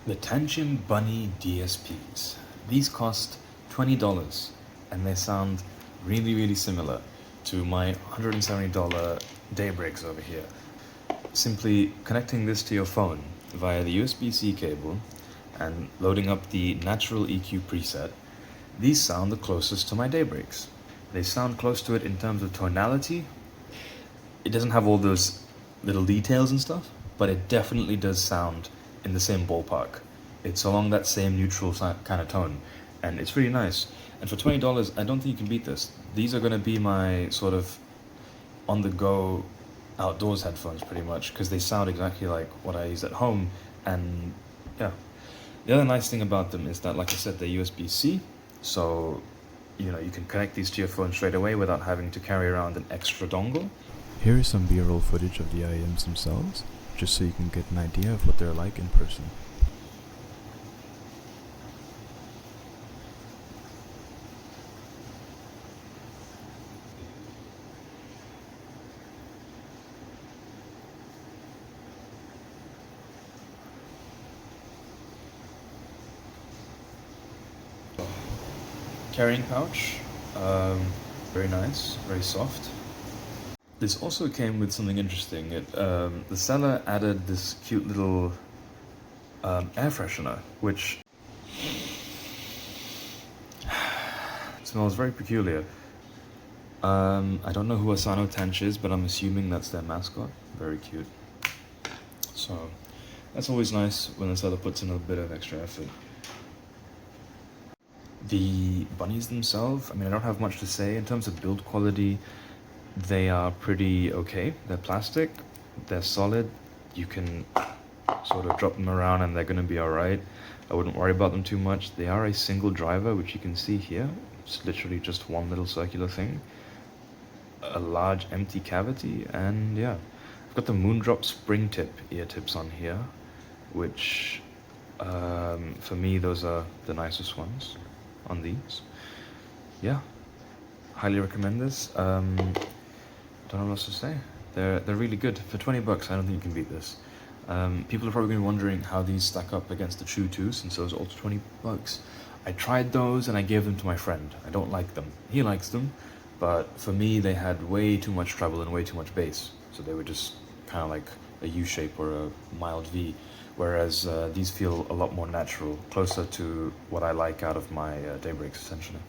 The Tanchjim Bunny DSPs. These cost $20 and they sound really similar to my $170 Daybreaks over here. Simply connecting this to your phone via the USB-C cable and loading up the natural EQ preset, these sound the closest to my Daybreaks. They sound close to it in terms of tonality. It doesn't have all those little details and stuff, but it definitely does sound in the same ballpark. It's along that same neutral kind of tone, and it's really nice. And for $20, I don't think you can beat this. These are going to be my sort of on-the-go outdoors headphones pretty much, because they sound exactly like what I use at home. And yeah, the other nice thing about them is that, like I said, they're USB-C, so you can connect these to your phone straight away without having to carry around an extra dongle. Here is some B-roll footage of the IEMs themselves, just so you can get an idea of what they're like in person. Carrying pouch, very nice, very soft. This also came with something interesting. The seller added this cute little air freshener, which smells very peculiar. I don't know who Asano Tench is, but I'm assuming that's their mascot. Very cute. So that's always nice when the seller puts in a bit of extra effort. The bunnies themselves, I don't have much to say. In terms of build quality, they are pretty okay. They're plastic, they're solid. You can sort of drop them around and they're going to be alright. I wouldn't worry about them too much. They are a single driver, which you can see here. It's literally just one little circular thing. A large empty cavity, and yeah. I've got the Moondrop spring tip ear tips on here, which for me, those are the nicest ones on these. Yeah, highly recommend this. Don't know what else to say. They're really good. For $20, I don't think you can beat this. People are probably going to be wondering how these stack up against the True 2, since those are also $20. I tried those and I gave them to my friend. I don't like them. He likes them, but for me they had way too much treble and way too much bass. So they were just kind of like a U shape or a mild V, whereas these feel a lot more natural, closer to what I like out of my Daybreaks essentially.